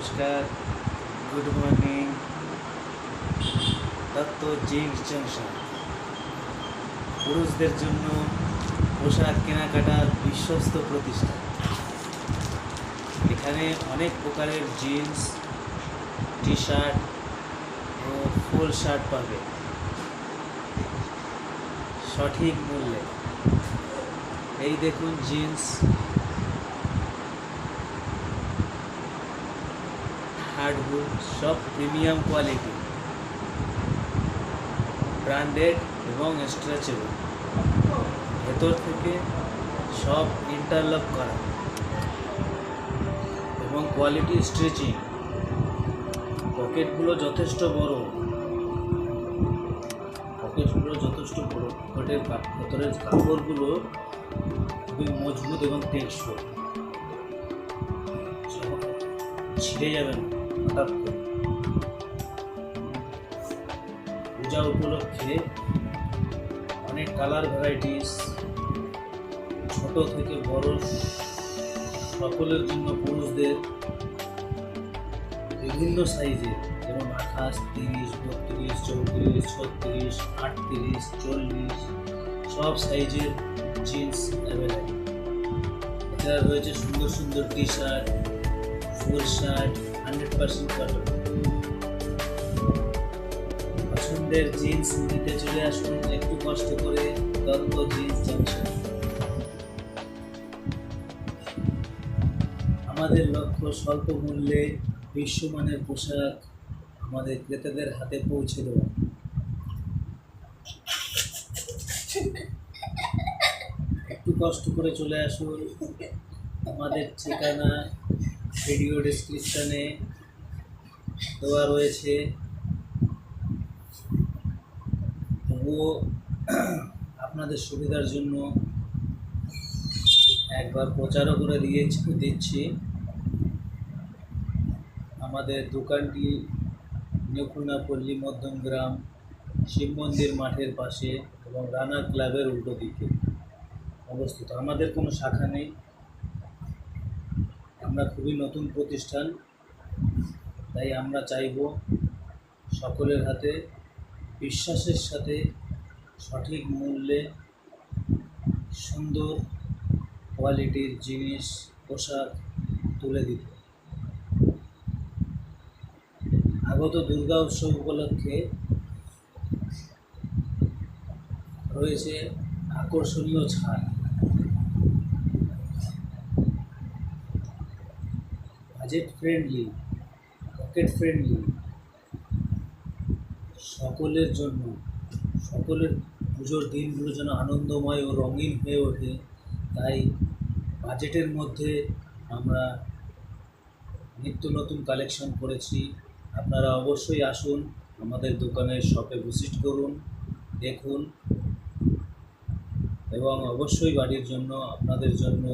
নমস্কার, good morning. Dutta jeans junction পুরুষদের জন্য পোশাক কেনাকাটার বিশ্বস্ত প্রতিষ্ঠান। এখানে অনেক প্রকারের জিন্স, টি শার্ট ও ফুল শার্ট পাবে সঠিক মূল্যে। এই দেখুন জিন্স, হার্ডউড, সব প্রিমিয়াম কোয়ালিটি, ব্র্যান্ডেড এবং স্ট্রেচেবল। ভেতর থেকে সব ইন্টারলক করা এবং কোয়ালিটি স্ট্রেচিং। পকেটগুলো যথেষ্ট বড়, পকেটের ভেতরের কাপড়গুলো খুবই মজবুত এবং টেকসই, ছিঁড়ে যাবে না হঠাৎ করে। পূজা উপলক্ষে অনেক কালার ভ্যারাইটিস, ছোট থেকে বড় সকলের জন্য, পুরুষদের বিভিন্ন সাইজে, যেমন 28, 30, 32, 34, 36, 38, 40 সব সাইজের জিন্স অ্যাভেলেবেল। এছাড়া রয়েছে সুন্দর সুন্দর T shirt, full shirt, 100% cotton. পছন্দের জিন্স নিতে চলে আসুন একটু কষ্ট করে দত্ত জিন্স জংশন। আমাদের লক্ষ্য স্বল্প মূল্যে বিশ্বমানের পোশাক আমাদের ক্রেতাদের হাতে পৌঁছে দেওয়া। একটু কষ্ট করে চলে আসুন। আমাদের ঠিকানা ভিডিও ডেসক্রিপশনে দেওয়া রয়েছে। তবুও আপনাদের সুবিধার জন্য একবার প্রচারও করে দিচ্ছি। আমাদের দোকানটি নেকুনাপল্লী মধ্যমগ্রাম শিব মন্দির মাঠের পাশে এবং রানা ক্লাবের উল্টো দিকে অবস্থিত। আমাদের কোনো শাখা নেই, আমরা খুবই নতুন প্রতিষ্ঠান, তাই আমরা চাইব সকলের হাতে বিশ্বাসের সাথে সঠিক মূল্যে সুন্দর কোয়ালিটির জিনিস, পোশাক তুলে দিতে। আগত দুর্গা উৎসব উপলক্ষে রয়েছে আকর্ষণীয় ছাড়। বাজেট ফ্রেন্ডলি, পকেট ফ্রেন্ডলি, সকলের জন্য, সকলের পুজোর দিনগুলো যেন আনন্দময় ও রঙিন হয়ে ওঠে, তাই বাজেটের মধ্যে আমরা নিত্য নতুন কালেকশন করেছি। আপনারা অবশ্যই আসুন, আমাদের দোকানের শপে ভিজিট করুন, দেখুন, এবং অবশ্যই বাড়ির জন্য, আপনাদের জন্য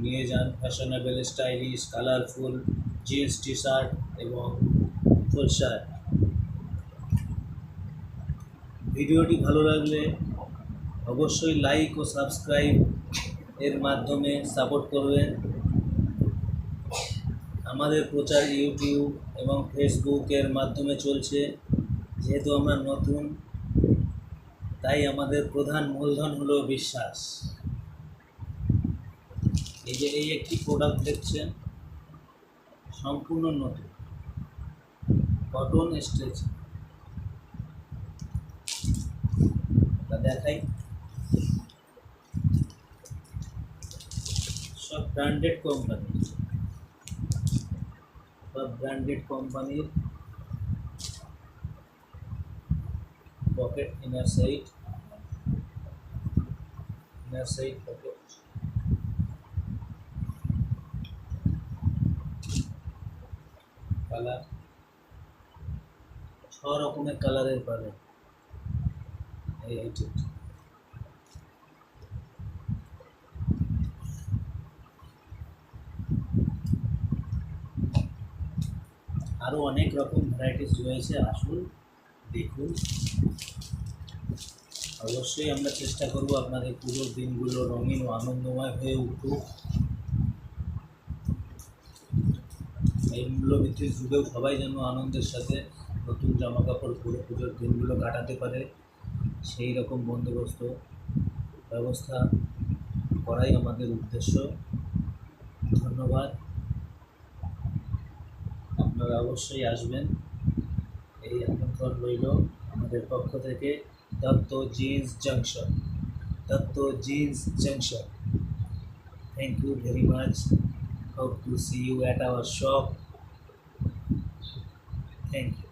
নিয়ে যান fashionable, stylish, colourful jeans, T shirt এবং ফুল শার্ট। ভিডিওটি ভালো লাগলে অবশ্যই লাইক ও সাবস্ক্রাইব এর মাধ্যমে সাপোর্ট করবেন। আমাদের প্রচার ইউটিউব এবং ফেসবুকের মাধ্যমে চলছে। যেহেতু আমরা নতুন, তাই আমাদের প্রধান মূলধন হলো বিশ্বাস। এই একটি প্রোডাক্ট দেখছেন, সম্পূর্ণ নতুন, কটন স্ট্রেচ। দেখাই, সব ব্র্যান্ডেড কোম্পানির pocket, inner side pocket, colour 6 রকমের কালারের পাবেন। এইটি আরও অনেক রকম ভ্যারাইটিস রয়েছে, আসুন দেখুন। অবশ্যই আমরা চেষ্টা করব আপনাদের পুজোর দিনগুলো রঙিন ও আনন্দময় হয়ে উঠুক। এই মূল্যবৃদ্ধির যুগেও সবাই যেন আনন্দের সাথে নতুন জামা কাপড় পরে পুজোর দিনগুলো কাটাতে পারে, সেই রকম বন্দোবস্ত ব্যবস্থা করাই আমাদের উদ্দেশ্য। ধন্যবাদ। আপনারা অবশ্যই আসবেন, এই আমন্ত্রণ রইল আমাদের পক্ষ থেকে। Dutta jeans junction, Dutta jeans junction. Thank you very much. Hope to see you at our shop. Thank you.